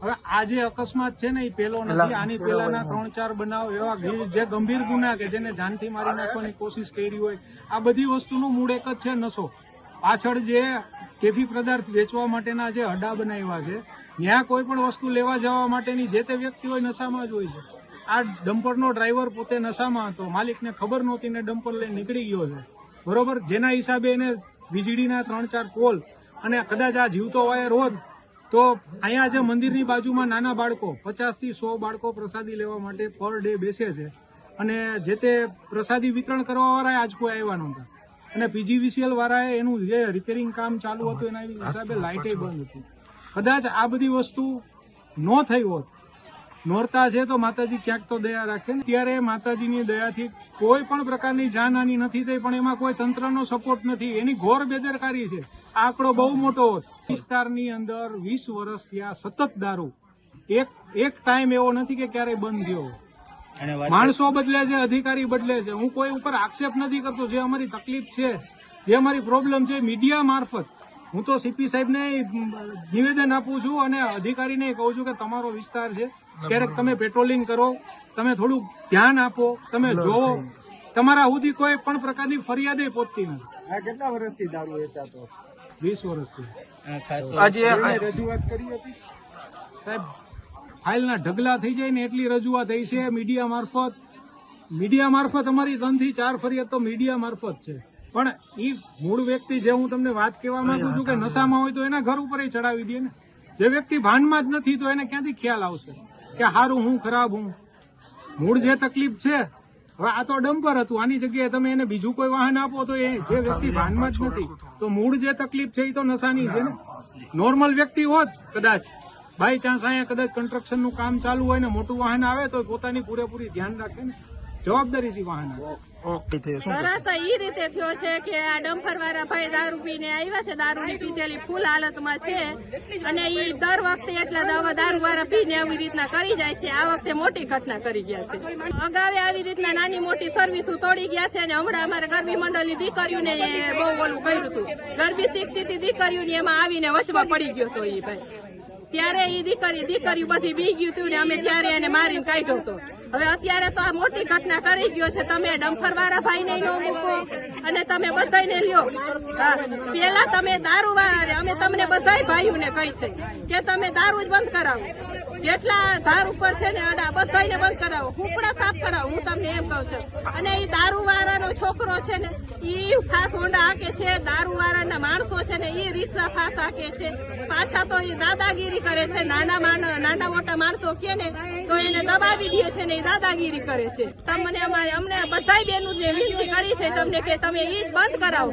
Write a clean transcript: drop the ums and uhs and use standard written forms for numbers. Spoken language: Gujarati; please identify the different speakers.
Speaker 1: હવે આ જે અકસ્માત છે ને એ પેલો નથી, આની પેલાના 3-4 બનાવ એવા જે ગંભીર ગુના કે જેને જાનથી મારી નાખવાની કોશિશ કરી હોય, આ બધી વસ્તુનું મૂળ એક જ છે નશો. પાછળ જે કેફી પદાર્થ વેચવા માટેના જે અડ્ડા બનાવ્યા છે, ત્યાં કોઈ પણ વસ્તુ લેવા જવા માટેની જે તે વ્યક્તિ હોય નશામાં જ હોય છે. આ ડમ્પરનો ડ્રાઈવર પોતે નશામાં હતો, માલિકને ખબર નહોતી ને ડમ્પર લઈને નીકળી ગયો છે, બરોબર. જેના હિસાબે એને વીજળીના 3-4 પોલ અને કદાચ આ જીવતો વાયર હોત તો અહીંયા જે મંદિરની બાજુમાં નાના બાળકો 50 થી 100 બાળકો પ્રસાદી લેવા માટે પર ડે બેસે છે, અને જે તે પ્રસાદી વિતરણ કરવા વાળા આજ કોઈ આવ્યા નહોતા, અને પીજીવીસીએલ વાળાએ એનું જે રિપેરિંગ કામ ચાલુ હતું એના હિસાબે લાઇટે બંધ હતી. કદાચ આ બધી વસ્તુ ન થઈ હોત, નોરતા છે તો માતાજી ક્યાંક તો દયા રાખે ને. ત્યારે માતાજીની દયાથી કોઈ પણ પ્રકારની જાનહાની નથી થઈ, પણ એમાં કોઈ તંત્રનો સપોર્ટ નથી, એની ઘોર બેદરકારી છે. આ આંકડો બહુ મોટો હોત. વિસ્તારની અંદર 20 વર્ષ થયા સતત દારૂ, એક ટાઈમ એવો નથી કે ક્યારેય બંધ થયો. માણસો બદલે છે, અધિકારી બદલે છે. હું કોઈ ઉપર આક્ષેપ નથી કરતો. જે અમારી તકલીફ છે, જે અમારી પ્રોબ્લેમ છે, મીડિયા મારફત હું તો સીપી સાહેબને નિવેદન આપું છું અને અધિકારીને કહું છું કે તમારો વિસ્તાર છે, ક્યારેક તમે પેટ્રોલિંગ કરો, તમે થોડુંક ધ્યાન આપો, તમે જોવો. તમારા સુધી કોઈ પણ પ્રકારની ફરિયાદ પહોંચતી નથી.
Speaker 2: આ કેટલા વર્ષથી દારૂ વેચાતો?
Speaker 1: 20 વર્ષથી.
Speaker 2: આજે રજૂઆત કરી હતી
Speaker 1: સાહેબ, ફાઇલના ઢગલા થઈ જાય ને એટલી રજૂઆત થઈ છે મીડિયા મારફત અમારી 3 થી 4 ફરિયાદ તો મીડિયા મારફત છે. પણ એ મૂળ વ્યક્તિ, જે હું તમને વાત કહેવા માંગુ છું કે નશામાં હોય તો એના ઘર ઉપર ચડાવી દે ને. જે વ્યક્તિ ભાનમાં જ નથી તો એને ક્યાંથી ખ્યાલ આવશે કે સારું હું ખરાબ હું. મૂળ જે તકલીફ છે, હવે આ તો ડમ્પર હતું, આની જગ્યાએ તમે એને બીજું કોઈ વાહન આપો તો એ જે વ્યક્તિ ભાનમાં જ નથી, તો મૂળ જે તકલીફ છે એ તો નશાની છે ને. નોર્મલ વ્યક્તિ હોત કદાચ, બાય ચાન્સ અહીંયા કદાચ કન્સ્ટ્રક્શનનું કામ ચાલુ હોય ને મોટું વાહન આવે તો પોતાની પૂરેપૂરી ધ્યાન રાખે ને, જવાબદારીથી વાહન આવે.
Speaker 3: તરત ઈ રીતે થયો છે કે આ ડમ્પર વાળા ભાઈ દારૂ પીને આવ્યા છે, દારૂની પીધેલી ફૂલ હાલતમાં છે, અને ઈ દર વખતે એટલા દારૂ વાળા પીને આવી રીતના કરી જાય છે. આ વખતે મોટી ઘટના કરી ગયા છે. અગાઉ આવી રીતના નાની મોટી સર્વિસો તોડી ગયા છે, અને હમણાં અમારે ગરબી મંડળની દીકરીઓને બહુ ઓલું કર્યું હતું. ગરબી શીખતી હતી દીકરીઓને, એમાં આવીને વચમાં પડી ગયો હતો એ ભાઈ. ત્યારે એ દીકરીઓ બધી બી ગયું હતું ને અમે ત્યારે એને મારીને કાઢ્યો હતો. હવે અત્યારે તો આ મોટી ઘટના કરી ગયો છે. તમે ડમ્પર વાળા ભાઈ ને ન મૂકો અને તમે બધાને લ્યો. પેલા તમે દારૂ વાળા, અમે તમને બધા ભાઈઓને કહી છે કે તમે દારૂ જ બંધ કરાવો. જેટલા ધાર ઉપર છે ને અડા બધાને બંધ કરાવો, કુકડા સાફ કરાવો. હું તમને એમ કહું છું. અને એ દારૂ વાળાનો છોકરો છે ને એ ખાસ હોંડા હાકે છે, દારૂ વાળાના માણસો છે ને એ રિક્ષા ખાસ હાકે છે. પાછા તો એ દાદાગીરી કરે છે. નાના મોટા માણસો કે ને તો એને દબાવી દે છે ને એ દાદાગીરી કરે છે. તમને અમને બધા બેનું જે વિનંતી કરી છે તમને કે તમે એ બંધ કરાવો.